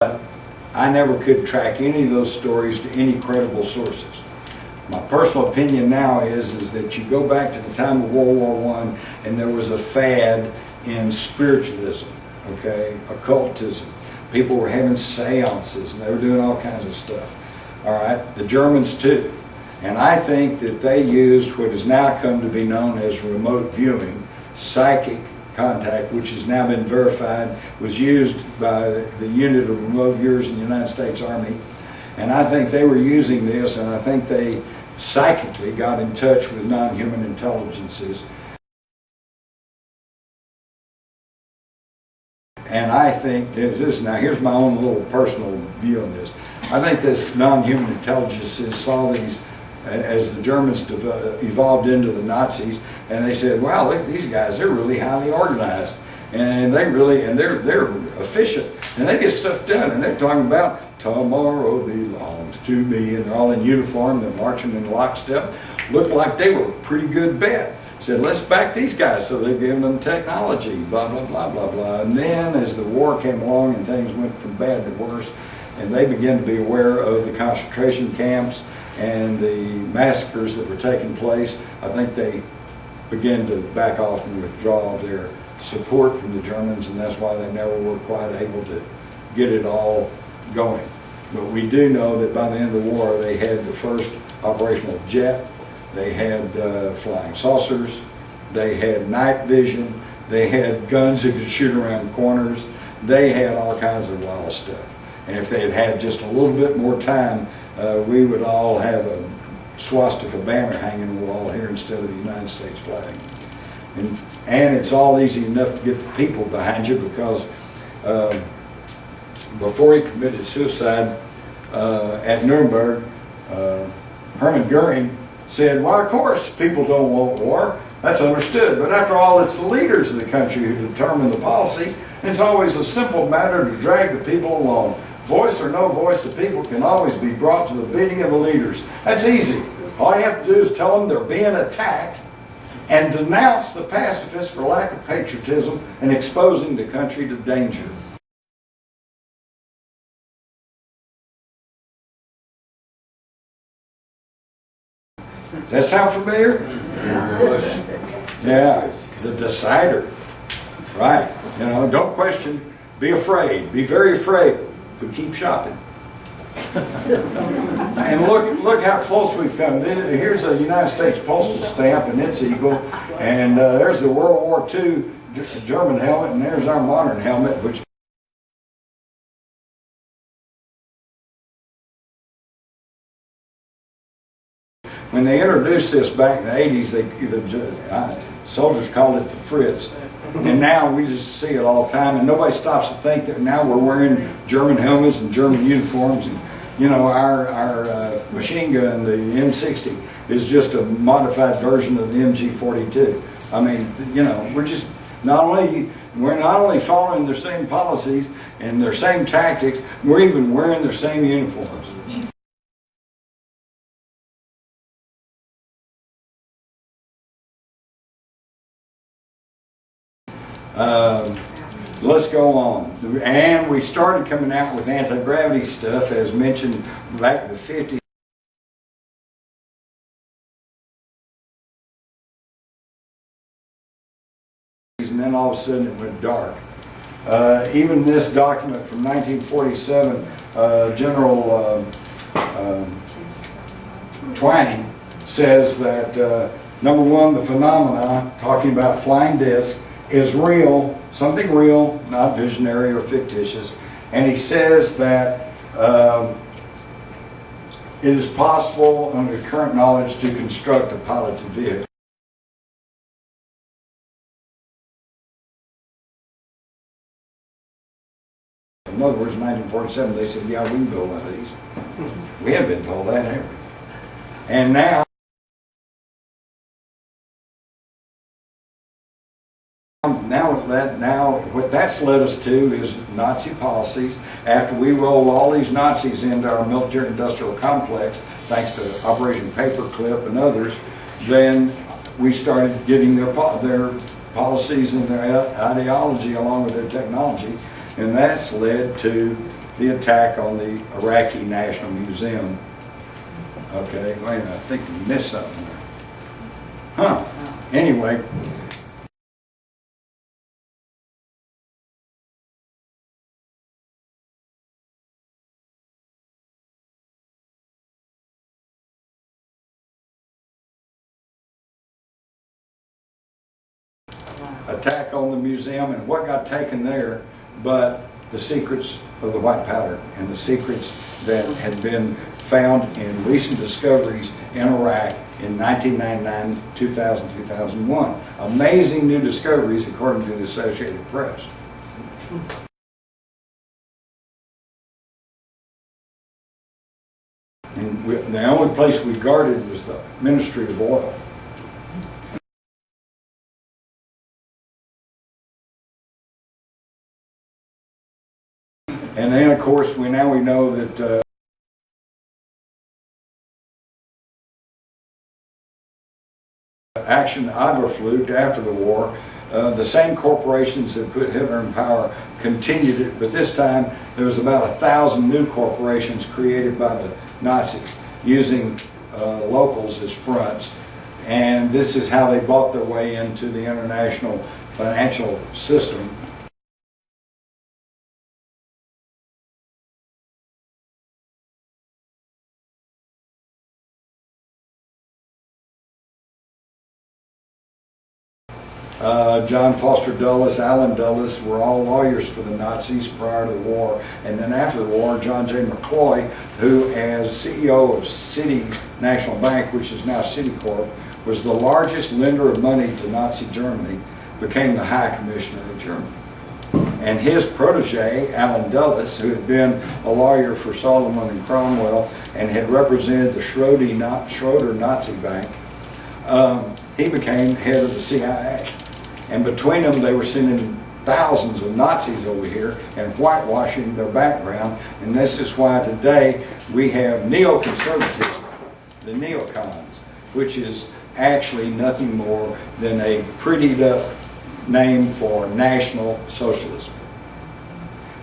I never could track any of those stories to any credible sources. My personal opinion now is that you go back to the time of World War I and there was a fad in spiritualism, okay, occultism. People were having seances and they were doing all kinds of stuff. All right, the Germans too. And I think that they used what has now come to be known as remote viewing, psychic contact, which has now been verified, was used by the unit of remote viewers in the United States Army. And I think they were using this, and I think they psychically got in touch with non-human intelligences. And I think, now here's my own little personal view on this. I think this non-human intelligences saw these as the Germans evolved into the Nazis, and they said, wow, look at these guys, they're really highly organized, and they're efficient, and they get stuff done, and they're talking about tomorrow belongs to me, and they're all in uniform, they're marching in lockstep. Looked like they were a pretty good bet. Said, let's back these guys, so they're giving them technology, blah, blah, blah, blah, blah. And then as the war came along and things went from bad to worse, and they began to be aware of the concentration camps and the massacres that were taking place, I think they began to back off and withdraw their support from the Germans, and that's why they never were quite able to get it all going. But we do know that by the end of the war, they had the first operational jet, they had flying saucers, they had night vision, they had guns that could shoot around corners, they had all kinds of wild stuff. And if they had had just a little bit more time, we would all have a swastika banner hanging on the wall here instead of the United States flag. And it's all easy enough to get the people behind you, because before he committed suicide at Nuremberg, Hermann Goering said, well, of course people don't want war, that's understood, but after all, it's the leaders of the country who determine the policy, and it's always a simple matter to drag the people along. Voice or no voice, the people can always be brought to the bidding of the leaders. That's easy. All you have to do is tell them they're being attacked and denounce the pacifists for lack of patriotism and exposing the country to danger. Does that sound familiar? Yeah, the decider. Right. You know, don't question, be afraid, be very afraid. But keep shopping. And look how close we've come. Here's a United States postal stamp and its eagle, and there's the World War II German helmet, and there's our modern helmet, which when they introduced this back in the 80s, the soldiers called it the Fritz. And now we just see it all the time, and nobody stops to think that now we're wearing German helmets and German uniforms, and you know, our machine gun, the M60, is just a modified version of the MG42. I mean, you know, we're not only following their same policies and their same tactics, we're even wearing their same uniforms. Let's go on. And we started coming out with anti-gravity stuff, as mentioned, back in the 50s. And then all of a sudden it went dark. Even this document from 1947, General Twining says that, number one, the phenomena, talking about flying discs, is real, something real, not visionary or fictitious. And he says that it is possible under current knowledge to construct a piloted vehicle. In other words, in 1947, they said, yeah, we can build one of these. We hadn't been told that, have we? And now, what that's led us to is Nazi policies. After we rolled all these Nazis into our military-industrial complex, thanks to Operation Paperclip and others, then we started getting their policies and their ideology along with their technology, and that's led to the attack on the Iraqi National Museum. Okay, wait a minute, I think you missed something there. Huh, anyway. Attack on the museum and what got taken there, but the secrets of the white powder and the secrets that had been found in recent discoveries in Iraq in 1999, 2000, 2001. Amazing new discoveries according to the Associated Press. And the only place we guarded was the Ministry of Oil. And then, of course, we know that Action Agriflucht after the war, the same corporations that put Hitler in power continued it, but this time there was about 1,000 new corporations created by the Nazis using locals as fronts, and this is how they bought their way into the international financial system. John Foster Dulles, Allen Dulles were all lawyers for the Nazis prior to the war, and then after the war, John J. McCloy, who as CEO of City National Bank, which is now Citicorp, was the largest lender of money to Nazi Germany, became the High Commissioner of Germany. And his protege, Allen Dulles, who had been a lawyer for Solomon and Cromwell and had represented the Schroeder Nazi Bank, he became head of the CIA. And between them, they were sending thousands of Nazis over here and whitewashing their background. And this is why today we have neoconservatism, the Neocons, which is actually nothing more than a prettied up name for National Socialism.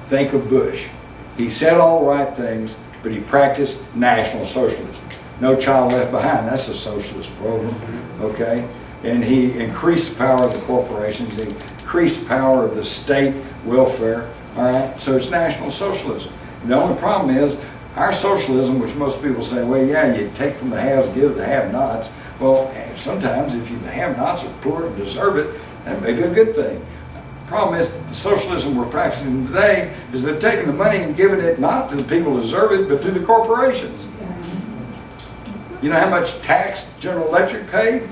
Think of Bush. He said all the right things, but he practiced National Socialism. No Child Left Behind, that's a socialist program, okay? And he increased the power of the corporations, he increased the power of the state welfare, all right? So it's National Socialism. And the only problem is, our socialism, which most people say, well, yeah, you take from the haves, give to the have-nots. Well, sometimes if the have-nots are poor and deserve it, that may be a good thing. The problem is, the socialism we're practicing today is they're taking the money and giving it not to the people who deserve it, but to the corporations. You know how much tax General Electric paid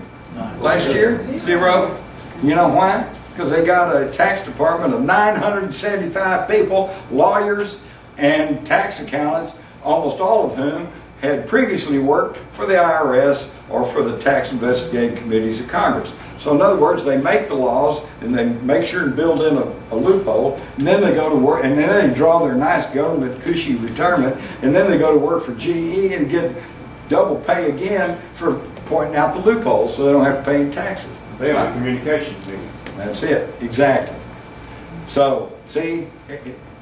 last year? Zero. You know why? Because they got a tax department of 975 people, lawyers and tax accountants, almost all of whom had previously worked for the IRS or for the tax investigating committees of Congress. So in other words, they make the laws and they make sure to build in a loophole, and then they go to work, and then they draw their nice government cushy retirement, and then they go to work for GE and get double pay again for pointing out the loopholes so they don't have to pay any taxes. They have a communications meeting. That's it, exactly. So, see,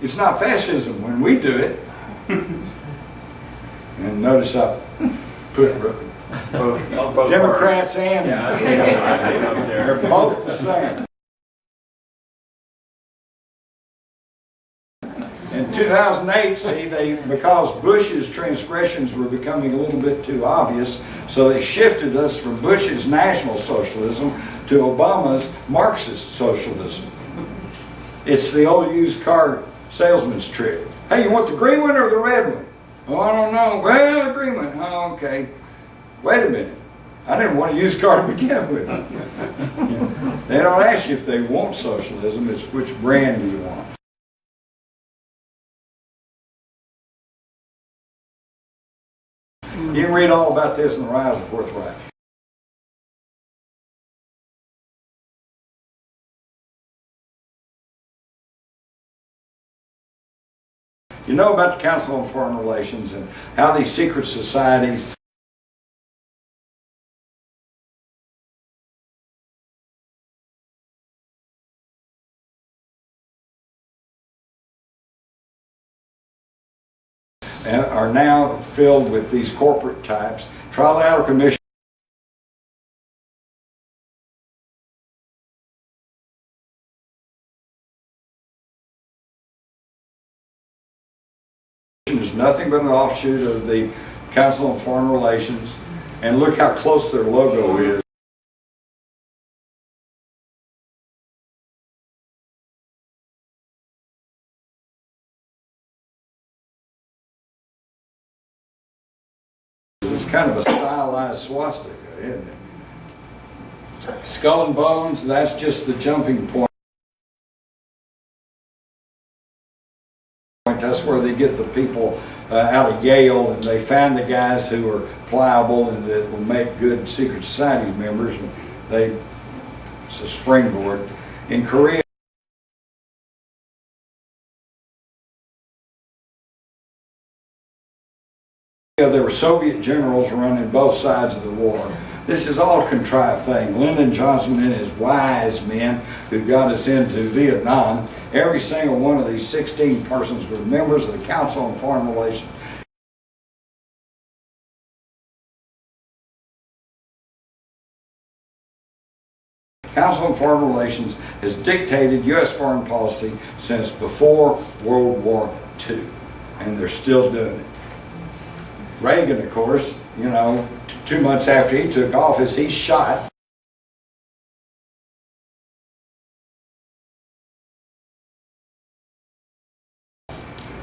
it's not fascism when we do it. And notice I put Democrats and I see them up there. they're both the same. In 2008, see, because Bush's transgressions were becoming a little bit too obvious, so they shifted us from Bush's National Socialism to Obama's Marxist Socialism. It's the old used car salesman's trick. Hey, you want the green one or the red one? Oh, I don't know. Well, the green one. Oh, okay. Wait a minute. I didn't want a used car to begin with. They don't ask you if they want socialism, it's which brand do you want. You can read all about this in The Rise of the Fourth Reich. You know about the Council on Foreign Relations and how these secret societies are now filled with these corporate types. Trilateral Commission is nothing but an offshoot of the Council on Foreign Relations, and look how close their logo is. It's kind of a stylized swastika, isn't it? Skull and Bones, that's just the jumping point. That's where they get the people out of Yale, and they find the guys who are pliable and that will make good secret society members, and it's a springboard. In Korea, there were Soviet generals running both sides of the war. This is all a contrived thing. Lyndon Johnson and his wise men who got us into Vietnam, every single one of these 16 persons were members of the Council on Foreign Relations. Council on Foreign Relations has dictated U.S. foreign policy since before World War II, and they're still doing it. Reagan, of course, you know, 2 months after he took office, he's shot.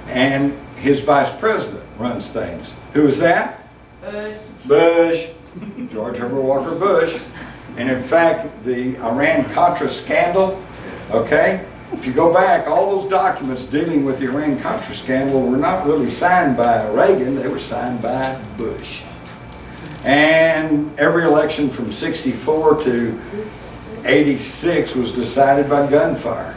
And his vice president runs things. Who is that? Bush. George Herbert Walker Bush. And in fact, the Iran-Contra scandal, okay, if you go back, all those documents dealing with the Iran-Contra scandal were not really signed by Reagan, they were signed by Bush. And every election from 64 to 86 was decided by gunfire.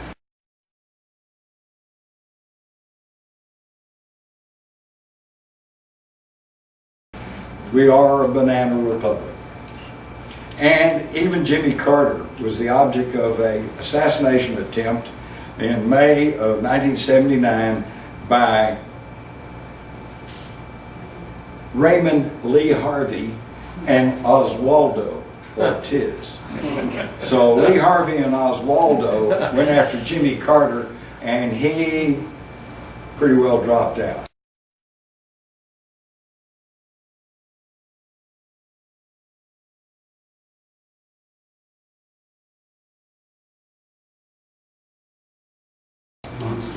We are a banana republic. And even Jimmy Carter was the object of an assassination attempt in May of 1979 by Raymond Lee Harvey and Oswaldo Ortiz. So Lee Harvey and Oswaldo went after Jimmy Carter, and he pretty well dropped out.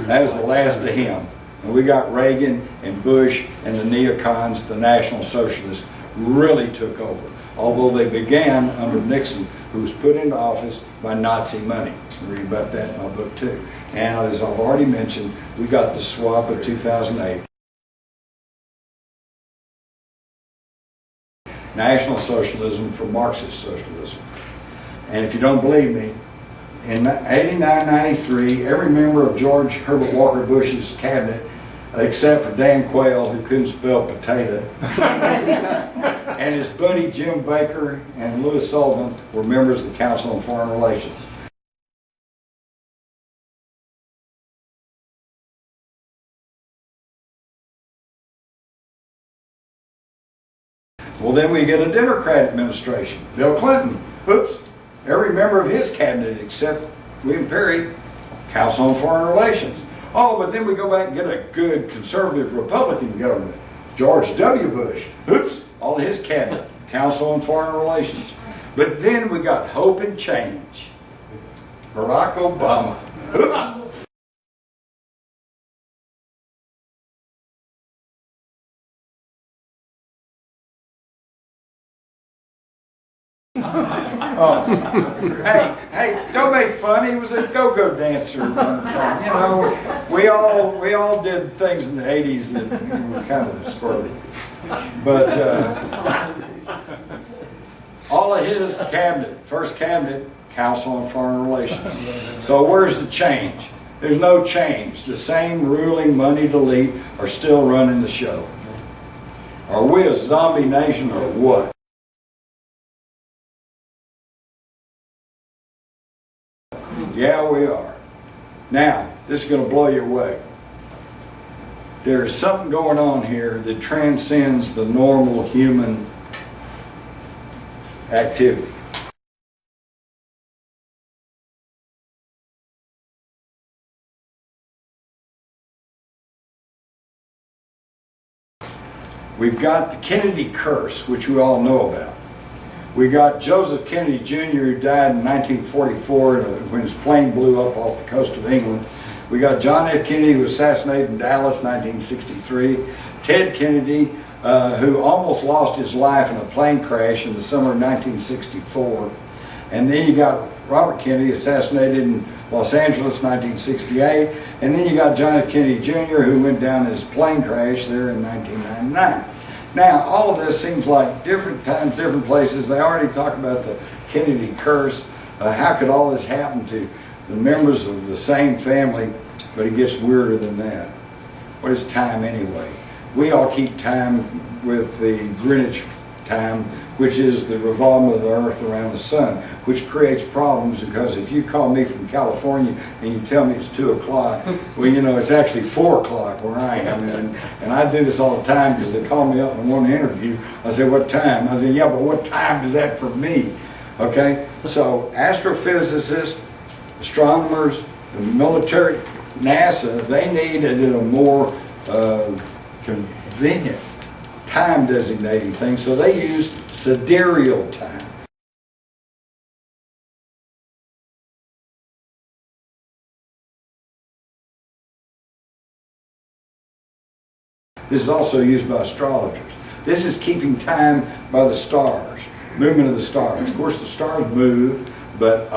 That was the last of him. And we got Reagan and Bush and the Neocons, the National Socialists, really took over. Although they began under Nixon, who was put into office by Nazi money. I read about that in my book too. And as I've already mentioned, we got the swap of 2008. National Socialism for Marxist Socialism. And if you don't believe me, in 89-93, every member of George Herbert Walker Bush's cabinet, except for Dan Quayle, who couldn't spell potato, and his buddy Jim Baker and Louis Sullivan were members of the Council on Foreign Relations. Well, then we get a Democrat administration. Bill Clinton, oops. Every member of his cabinet except William Perry, Council on Foreign Relations. Oh, but then we go back and get a good conservative Republican government. George W. Bush, oops, all his cabinet, Council on Foreign Relations. But then we got hope and change. Barack Obama, oops. Oh, hey, don't make fun. He was a go-go dancer one time. You know, we all did things in the 80s that were kind of squirrely. But all of his cabinet, first cabinet, Council on Foreign Relations. So where's the change? There's no change. The same ruling moneyed elite are still running the show. Are we a zombie nation or what? Yeah, we are. Now, this is going to blow you away. there is something going on here that transcends the normal human activity. We've got the Kennedy curse, which we all know about. We got Joseph Kennedy Jr., who died in 1944 when his plane blew up off the coast of England. We got John F. Kennedy, who was assassinated in Dallas, 1963. Ted Kennedy, who almost lost his life in a plane crash in the summer of 1964. And then you got Robert Kennedy, assassinated in Los Angeles, 1968. And then you got John F. Kennedy Jr., who went down in his plane crash there in 1999. Now, all of this seems like different times, different places. They already talked about the Kennedy curse. How could all this happen to the members of the same family? But it gets weirder than that. What is time anyway? We all keep time with the Greenwich time, which is the revolving of the earth around the sun, which creates problems because if you call me from California and you tell me it's 2 o'clock, well, you know, it's actually 4 o'clock where I am. And I do this all the time because they call me up and want an interview. I say, what time? I say, yeah, but what time is that for me? Okay? So astrophysicists, astronomers, the military, NASA, they needed a more convenient time designating thing, so they used sidereal time. This is also used by astrologers. This is keeping time by the stars, movement of the stars. Of course, the stars move, but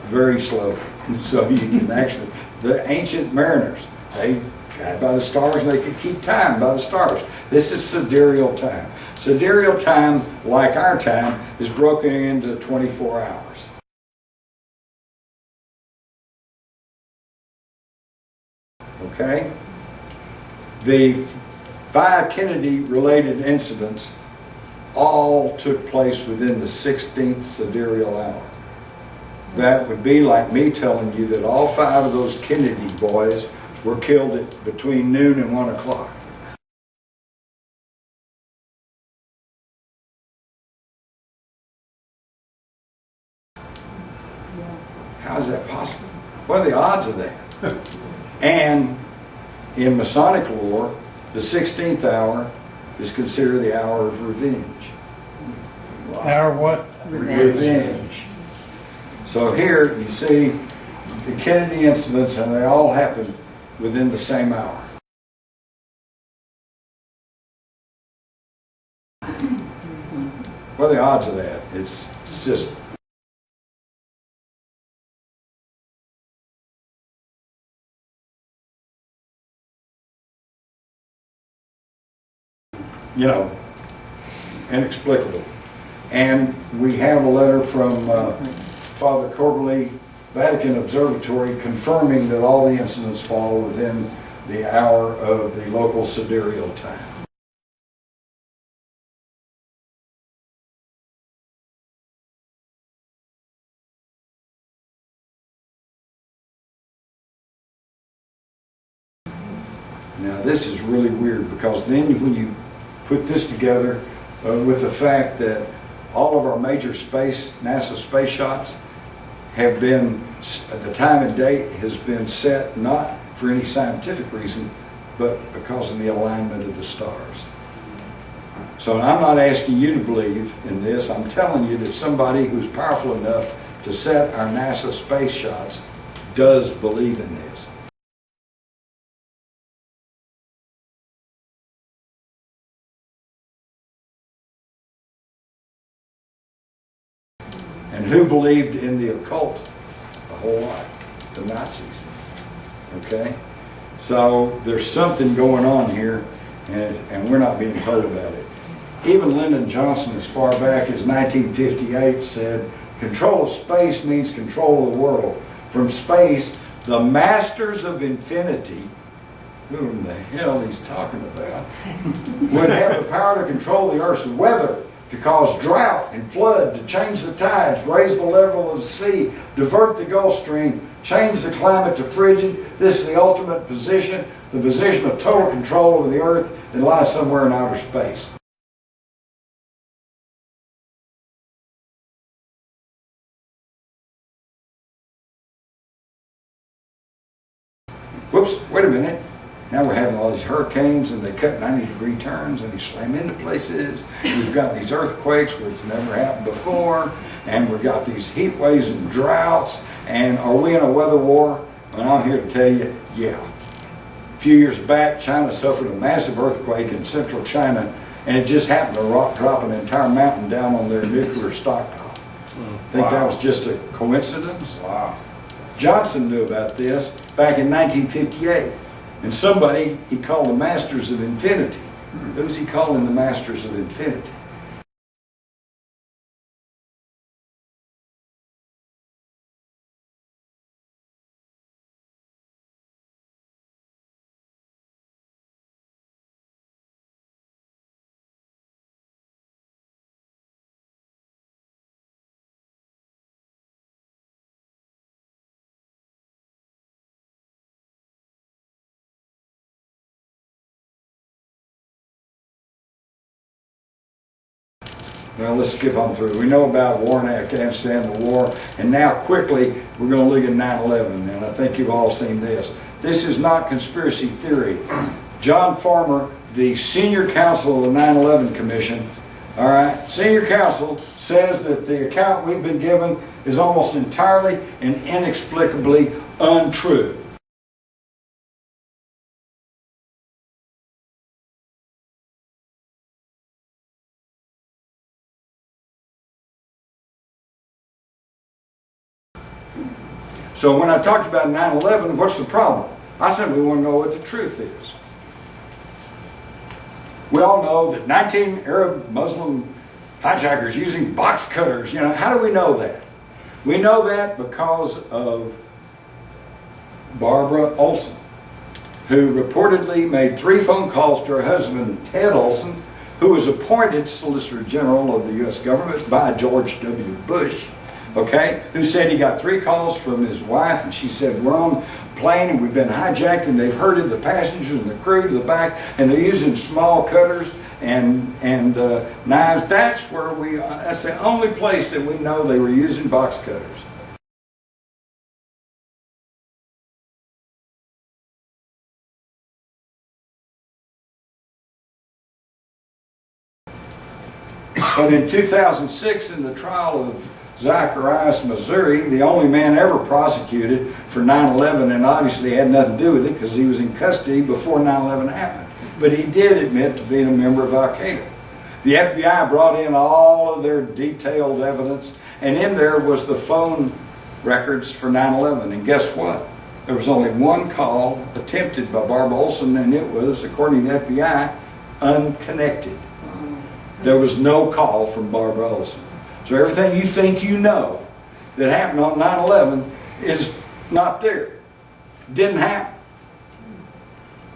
very slowly. So you can actually, the ancient mariners, they guided by the stars and they could keep time by the stars. This is sidereal time. Sidereal time, like our time, is broken into 24 hours. Okay? The 5 Kennedy-related incidents all took place within the 16th sidereal hour. That would be like me telling you that all 5 of those Kennedy boys were killed at between noon and 1 o'clock. How is that possible? What are the odds of that? And in Masonic lore, the 16th hour is considered the hour of revenge. Hour what? Revenge. So here you see the Kennedy incidents, and they all happened within the same hour. What are the odds of that? It's just... you know, inexplicable. And we have a letter from Father Corbally, Vatican Observatory, confirming that all the incidents fall within the hour of the local sidereal time. Now this is really weird because then when you put this together with the fact that all of our major NASA space shots have been, the time and date has been set not for any scientific reason, but because of the alignment of the stars. So I'm not asking you to believe in this. I'm telling you that somebody who's powerful enough to set our NASA space shots does believe in this. And who believed in the occult? A whole lot. The Nazis. Okay? So there's something going on here, and we're not being told about it. Even Lyndon Johnson, as far back as 1958, said, control of space means control of the world. From space, the masters of infinity, whom the hell he's talking about, would have the power to control the Earth's weather, to cause drought and flood, to change the tides, raise the level of the sea, divert the Gulf Stream, change the climate to frigid. This is the ultimate position, the position of total control over the earth that lies somewhere in outer space. Whoops, wait a minute. Now we're having all these hurricanes and they cut 90-degree turns and they slam into places. We've got these earthquakes where it's never happened before, and we've got these heat waves and droughts. And are we in a weather war? And I'm here to tell you, yeah. A few years back, China suffered a massive earthquake in central China, and it just happened to drop an entire mountain down on their nuclear stockpile. Think that was just a coincidence? Wow. Johnson knew about this back in 1958. And somebody he called the Masters of Infinity. Who's he calling the Masters of Infinity? Well, let's skip on through. We know about war in Afghanistan, the war, and now quickly we're going to look at 9/11, and I think you've all seen this. This is not conspiracy theory. John Farmer, the senior counsel of the 9/11 Commission, all right, senior counsel says that the account we've been given is almost entirely and inexplicably untrue. So when I talked about 9/11, what's the problem? I simply want to know what the truth is. We all know that 19 Arab Muslim hijackers using box cutters, how do we know that? We know that because of Barbara Olson, who reportedly made 3 phone calls to her husband, Ted Olson, who was appointed Solicitor General of the U.S. government by George W. Bush. Okay, who said he got 3 calls from his wife, and she said, we're on a plane and we've been hijacked, and they've herded the passengers and the crew to the back, and they're using small cutters and knives. That's the only place that we know they were using box cutters. But in 2006, in the trial of Zacharias, Missouri, the only man ever prosecuted for 9/11, and obviously had nothing to do with it because he was in custody before 9/11 happened. But he did admit to being a member of Al Qaeda. The FBI brought in all of their detailed evidence, and in there was the phone records for 9/11. And guess what? There was only one call attempted by Barbara Olson, and it was, according to the FBI, unconnected. There was no call from Barbara Olson. So everything you think you know that happened on 9/11 is not there. Didn't happen.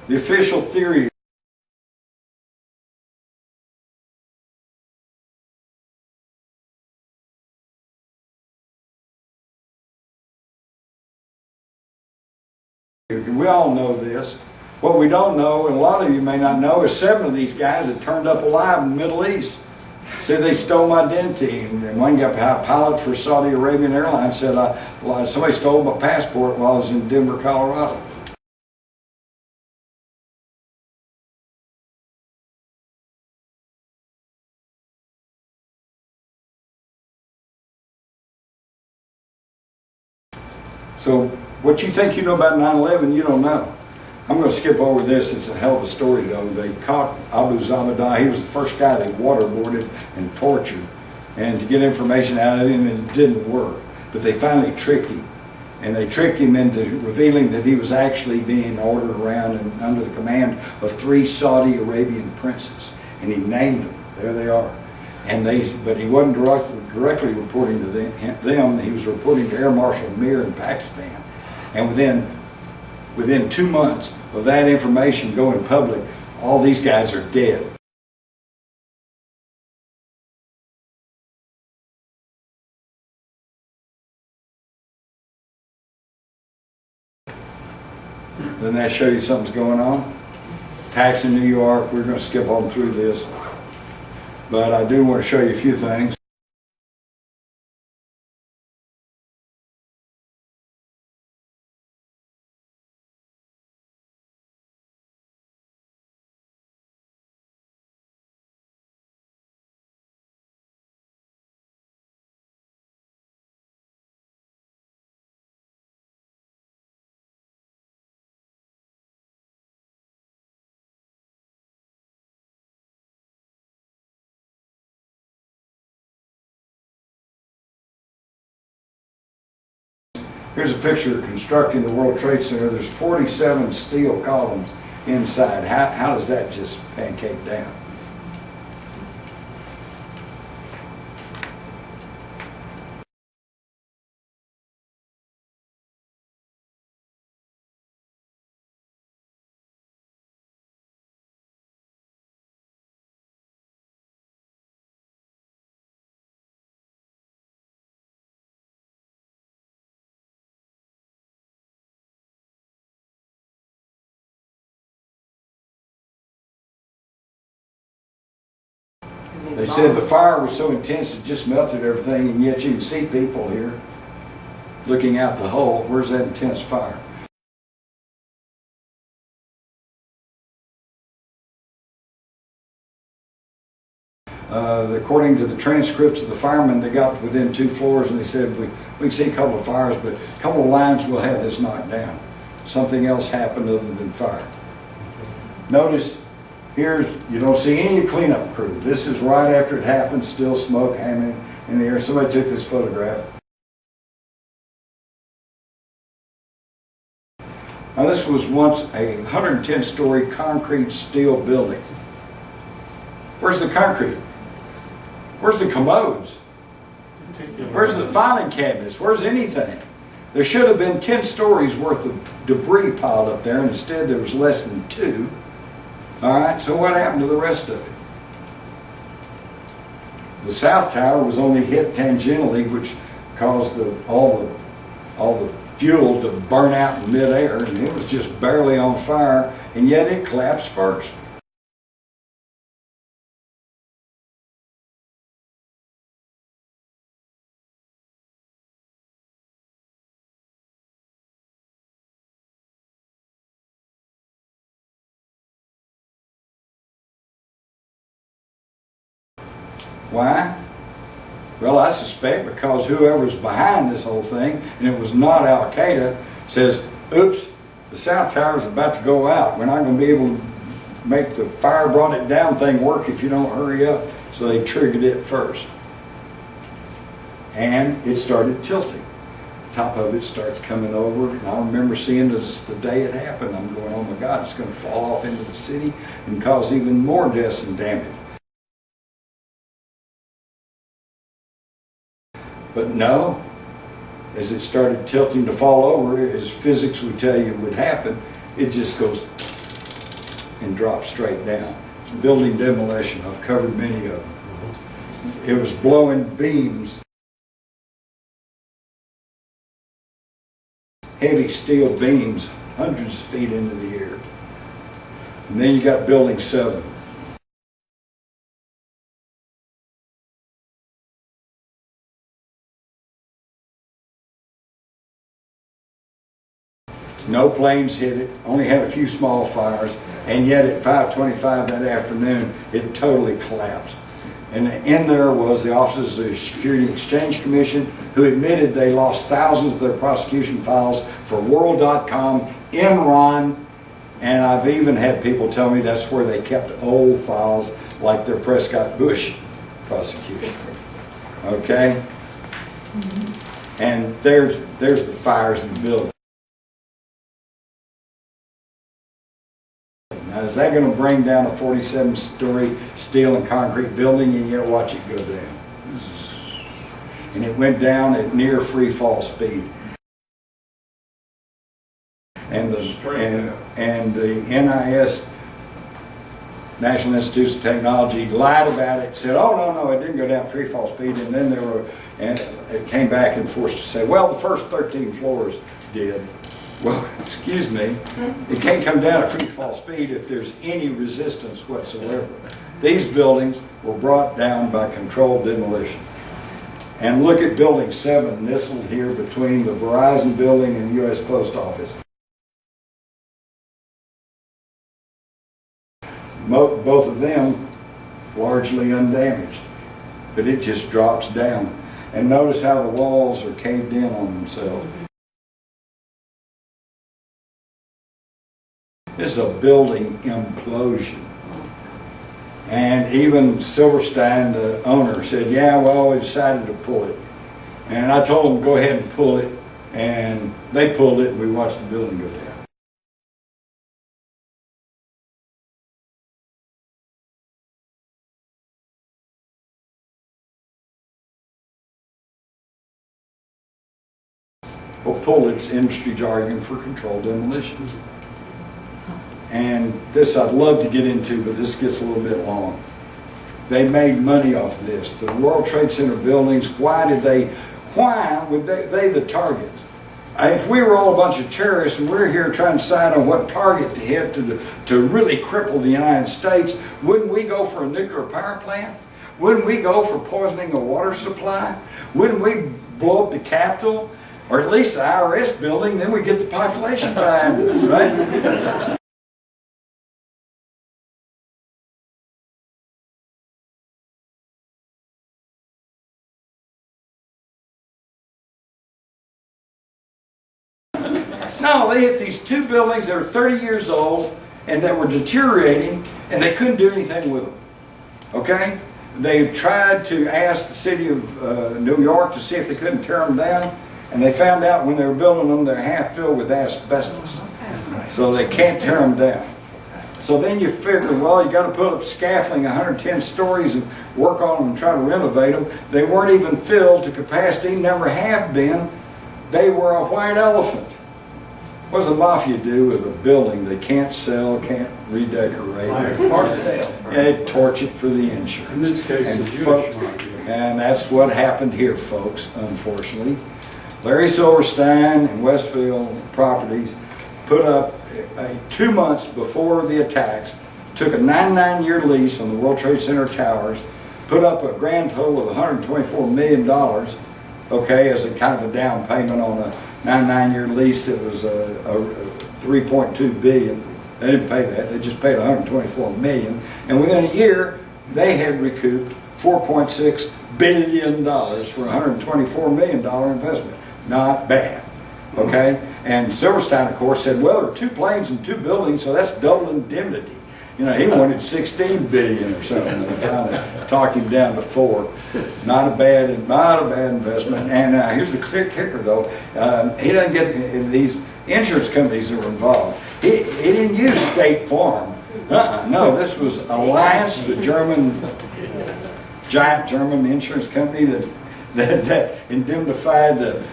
The official theory we all know this. What we don't know, and a lot of you may not know, is 7 of these guys that turned up alive in the Middle East. Said they stole my identity, and one guy, a pilot for Saudi Arabian Airlines, said somebody stole my passport while I was in Denver, Colorado. So what you think you know about 9/11, you don't know. I'm going to skip over this. It's a hell of a story, though. They caught Abu Zabada. He was the first guy they waterboarded and tortured, and to get information out of him, and it didn't work. But they finally tricked him, and they tricked him into revealing that he was actually being ordered around and under the command of 3 Saudi Arabian princes, and he named them. There they are. But he wasn't directly reporting to them. He was reporting to Air Marshal Mir in Pakistan, and within 2 months of that information going public, all these guys are dead. that show you something's going on? Tax in New York, we're going to skip on through this. But I do want to show you a few things. Here's a picture of constructing the World Trade Center. There's 47 steel columns inside. How does that just pancake down? They said the fire was so intense it just melted everything, and yet you can see people here looking out the hole. Where's that intense fire? According to the transcripts of the firemen, they got within 2 floors and they said, we can see a couple of fires, but a couple of lines will have this knocked down. Something else happened other than fire. Notice here, you don't see any cleanup crew. This is right after it happened, still smoke hanging in the air. Somebody took this photograph. Now this was once a 110-story concrete steel building. Where's the concrete? Where's the commodes? Where's the filing cabinets? Where's anything? There should have been 10 stories worth of debris piled up there, and instead there was less than 2. All right, so what happened to the rest of it? The South Tower was only hit tangentially, which caused all the fuel to burn out in midair, and it was just barely on fire, and yet it collapsed first. Why? Well, I suspect because whoever's behind this whole thing, and it was not Al-Qaeda, says, oops, the South Tower is about to go out. We're not going to be able to make the fire brought it down thing work if you don't hurry up. So they triggered it first. And it started tilting. Top of it starts coming over. And I remember seeing this the day it happened. I'm going, oh my God, it's going to fall off into the city and cause even more deaths and damage. But no, as it started tilting to fall over, as physics would tell you would happen, it just goes and drops straight down. It's building demolition. I've covered many of them. It was blowing beams, heavy steel beams, hundreds of feet into the air. And then you got building 7. No planes hit it, only had a few small fires, and yet at 5:25 that afternoon, it totally collapsed. And in there was the officers of the Security and Exchange Commission, who admitted they lost thousands of their prosecution files for World.com, Enron, and I've even had people tell me that's where they kept old files like their Prescott-Bush prosecution. Okay? And there's the fires in the building. Now, is that going to bring down a 47-story steel and concrete building, and yet watch it go down? And it went down at near free fall speed. And the NIS, National Institutes of Technology, lied about it, said, oh no, it didn't go down free fall speed, and then it came back and forced to say, well, the first 13 floors did. Well, excuse me, it can't come down at free fall speed if there's any resistance whatsoever. These buildings were brought down by controlled demolition. And look at Building 7 nestled here between the Verizon building and the U.S. Post Office. Both of them largely undamaged, but it just drops down. And notice how the walls are caved in on themselves. This is a building implosion. And even Silverstein, the owner, said, yeah, well, we decided to pull it. And I told them, go ahead and pull it. And they pulled it, and we watched the building go down. Well, pull it's industry jargon for controlled demolition. And this I'd love to get into, but this gets a little bit long. They made money off of this. The World Trade Center buildings, why would they the targets? If we were all a bunch of terrorists and we're here trying to decide on what target to hit to really cripple the United States, wouldn't we go for a nuclear power plant? Wouldn't we go for poisoning a water supply? Wouldn't we blow up the Capitol? Or at least the IRS building, then we get the population behind us, right? No, they hit these two buildings that are 30 years old and that were deteriorating, and they couldn't do anything with them. Okay? They tried to ask the city of New York to see if they couldn't tear them down, and they found out when they were building them they're half filled with asbestos. So they can't tear them down. So then you figure, well, you got to put up scaffolding 110 stories and work on them and try to renovate them. They weren't even filled to capacity, never have been. They were a white elephant. What does the mafia do with a building they can't sell, can't redecorate? They torch it for the insurance. In this case, and the Jewish mafia. And that's what happened here, folks, unfortunately. Larry Silverstein and Westfield Properties put up 2 months before the attacks, took a 99-year lease on the World Trade Center towers, put up a grand total of $124 million, okay, as a kind of a down payment on a 99-year lease that was $3.2 billion. They didn't pay that, they just paid $124 million. And within a year, they had recouped $4.6 billion for a $124 million investment. Not bad, okay? And Silverstein, of course, said, well, there are 2 planes and 2 buildings, so that's double indemnity. You know, he wanted $16 billion or something. They finally talked him down to 4. Not a bad investment. And here's the kicker, though. He doesn't get these insurance companies that were involved. He didn't use State Farm. No, this was Alliance, the giant German insurance company that indemnified the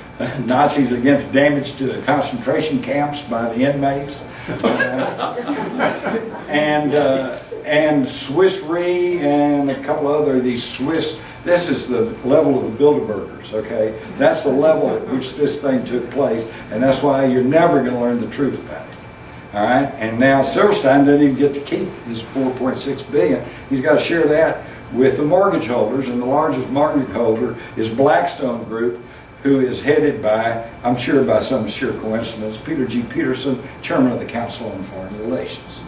Nazis against damage to the concentration camps by the inmates, and Swiss Re and a couple other these Swiss. This is the level of the Bilderbergers, okay? That's the level at which this thing took place, and that's why you're never going to learn the truth about it. All right, and now Silverstein doesn't even get to keep his $4.6 billion. He's got to share that with the mortgage holders, and the largest mortgage holder is Blackstone Group, who is headed by, I'm sure by some sheer coincidence, Peter G. Peterson, chairman of the Council on Foreign Relations.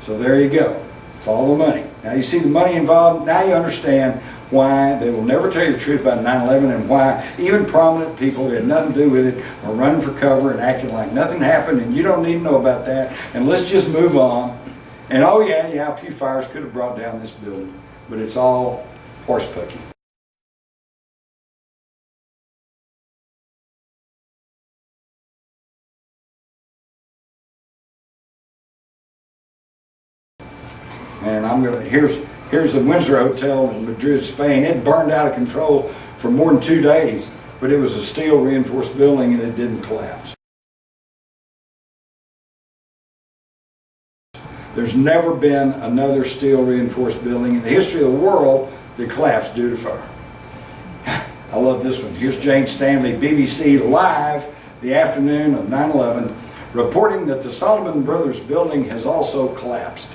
So there you go. Follow the money. Now you see the money involved. Now you understand why they will never tell you the truth about 9/11 and why even prominent people who had nothing to do with it are running for cover and acting like nothing happened and you don't need to know about that and let's just move on. And oh yeah, a few fires could have brought down this building, but it's all horsepucky. And here's the Windsor Hotel in Madrid, Spain. It burned out of control for more than 2 days, but it was a steel reinforced building and it didn't collapse. There's never been another steel reinforced building in the history of the world that collapsed due to fire. I love this one. Here's Jane Stanley, BBC Live, the afternoon of 9/11, reporting that the Solomon Brothers building has also collapsed.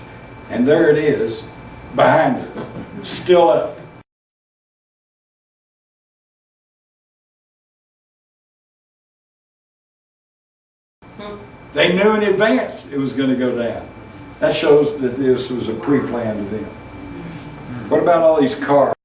And there it is, behind her, still up. They knew in advance it was going to go down. That shows that this was a pre-planned event. What about all these cars?